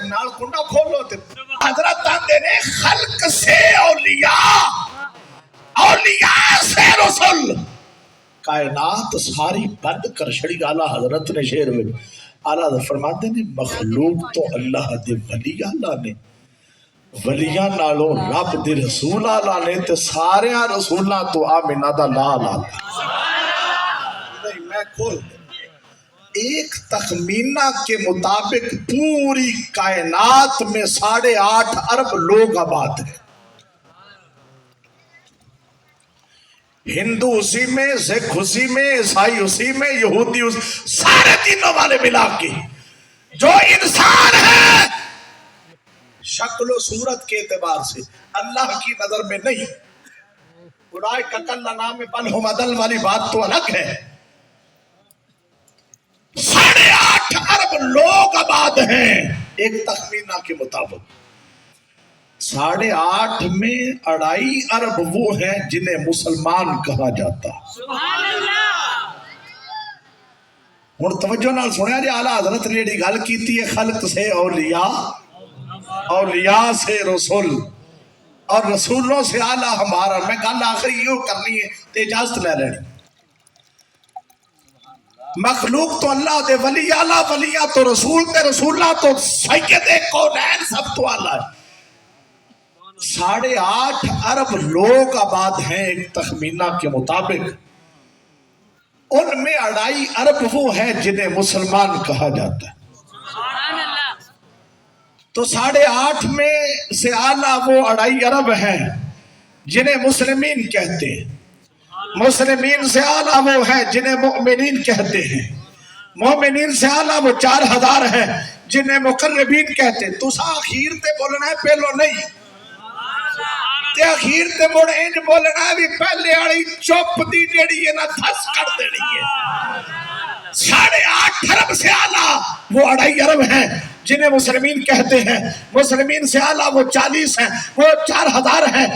نال کنڈا کھولو تے حضرت آندے نے خلق سے اولیاء، اولیاء سے رسول، کائنات ساری بند کر چھڑی۔ اعلیٰ حضرت نے شعر میں اعلیٰ حضرت فرماتے ہیں مخلوق تو اللہ دے ولی اللہ نے، ولیاں نالوں رب دے رسول اللہ نے، تے سارے رسولاں تو آمینہ دا لال اللہ۔ نہیں میں کھول دیں، ایک تخمینہ کے مطابق پوری کائنات میں 8.5 ارب لوگ آباد ہیں۔ ہندو اسی میں، سکھ اسی میں، عیسائی اسی میں، یہودی اسی، سارے دینوں والے ملا کے جو انسان ہے شکل و صورت کے اعتبار سے اللہ کی نظر میں نہیں، اولئک کالانعام بل ھم اضل والی بات تو الگ ہے۔ 8.5 ارب لوگ آباد ہیں ایک تخمینہ کے مطابق۔ 8.5 میں 2.5 ارب وہ ہیں جنہیں مسلمان کہا جاتا۔ سبحان اللہ۔ اور توجہ نال سنیا جی، اعلیٰ حضرت نے یہ گل کیتی ہے خلق سے اولیاء، اولیاء سے رسول، اور رسولوں سے اعلیٰ ہمارا۔ میں گل آخری یوں کرنی ہے تے اجازت لے لینی۔ مخلوق تو اللہ دے ولی اعلیٰ، ولیاں تو رسول تے رسولہ تو سید کونین سب تو اعلیٰ ہے۔ 8.5 ارب لوگ آباد ہیں ایک تخمینہ کے مطابق، ان میں 2.5 ارب وہ ہیں جنہیں مسلمان کہا جاتا ہے۔ سبحان اللہ۔ تو 8.5 میں سے اعلیٰ وہ 2.5 ارب ہیں جنہیں مسلمین کہتے ہیں، مسلمین سے اعلیٰ وہ ہیں جنہیں مؤمنین کہتے ہیں، مومنین سے اعلیٰ وہ 4000 ہیں جنہیں مقربین کہتے ہیں۔ تو آخیر تے بولنا ہے پہلو نہیں، تے اخیر تے موڑ انج بولنا ہے بھی پہلے آڑی چوپ دی جیڑی ہے نا دھس کر دینی ہے۔ 8.5 ارب سے اعلیٰ وہ 2.5 ارب ہیں جنہیں مسلمین کہتے ہیں، مسلمین سے اعلیٰ وہ 40 ہیں، وہ 4000 ہیں،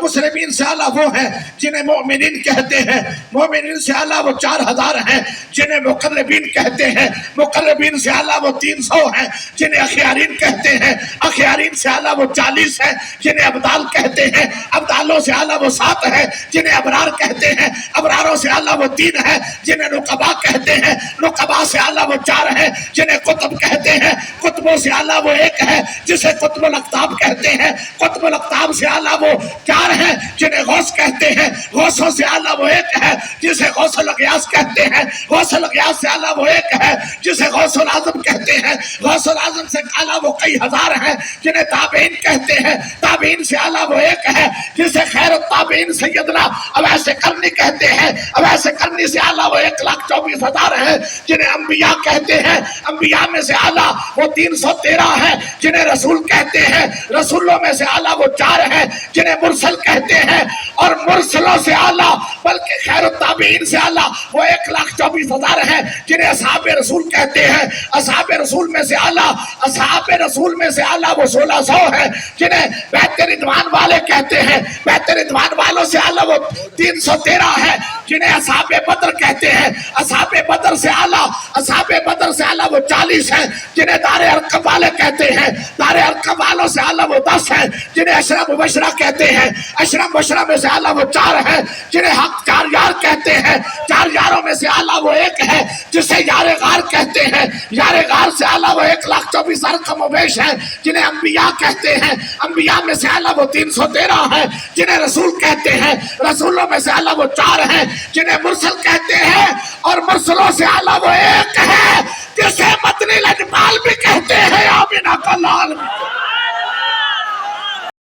مسلمین سے اعلیٰ وہ ہیں جنہیں مؤمنین کہتے ہیں، مومنین سے اعلیٰ وہ 4000 ہیں جنہیں مقربین کہتے ہیں، مقربین سے اعلیٰ وہ 300 ہیں جنہیں اخیارین کہتے ہیں، اخیارین سے اعلیٰ وہ 40 ہیں جنہیں ابدال کہتے ہیں، ابدالوں سے اعلیٰ وہ 7 ہیں جنہیں ابرار کہتے ہیں، ابراروں سے اعلیٰ وہ 3 ہیں جنہیں نقبا کہتے ہیں، نقبا سے اعلیٰ وہ 4 ہیں جنہیں قطب کہتے ہیں، قطبوں سے اعلیٰ وہ 1 ہے جسے قطب الاقطاب کہتے ہیں، قطب الاقطاب سے اعلیٰ وہ 4 ہیں جنہیں غوث کہتے ہیں، غوثوں سے اعلیٰ وہ 1 ہے جسے غوث الاغیاث کہتے ہیں، غوث الاغیاث سے اعلیٰ وہ 1 ہے جسے غوث العظم کہتے ہیں، غوث العظم سے اعلیٰ وہ کئی ہزار ہیں جنہیں تابعین کہتے ہیں، تابعین سے اعلیٰ وہ 1 ہے جسے خیر التابعین سیدنا اویس قرنی کہتے ہیں، اویس قرنی سے اعلیٰ وہ 1,24,000 ہیں جنہیں انبیاء کہتے ہیں، انبیاء میں سے اعلیٰ وہ 313 ہیں جنہیں رسول کہتے ہیں، رسولوں میں سے اعلیٰ وہ 4 ہیں جنہیں مرسل کہتے ہیں، اور مرسلوں سے اعلیٰ بلکہ خیر التابعین سے اعلیٰ وہ 1,24,000 ہیں جنہیں اصحاب رسول کہتے ہیں، اصحاب رسول میں سے اعلیٰ، اصحاب رسول میں سے اعلیٰ وہ 1600 ہیں جنہیں بیت رضوان والے کہتے ہیں، بیت رضوان والوں سے اعلیٰ وہ 313 ہیں جنہیں اصحاب بدر کہتے ہیں، اصحاب بدر سے اعلیٰ، اصحاب بدر سے اعلیٰ وہ 40 ہیں جنہیں دار ارقم والے کہتے ہیں، دار ارقم والوں سے اعلیٰ وہ 10 ہیں جنہیں اشرا مبشرہ کہتے ہیں، اشرا مبشرہ میں سے اعلیٰ وہ 4 ہیں جنہیں حق 4 یار کہتے ہیں، 4 یاروں میں سے اعلیٰ وہ 1 ہے جسے یار غار کہتے ہیں، یار غار سے اعلیٰ وہ 1,24,000 کم و بیش ہیں جنہیں انبیاء کہتے ہیں، انبیاء میں سے اعلیٰ وہ 313 ہیں جنہیں رسول کہتے ہیں، رسولوں میں سے اعلیٰ وہ 4 ہیں جنہیں مرسل کہتے ہیں، اور مرسلوں سے اعلیٰ وہ 1 ہے جسے مدنی لجپال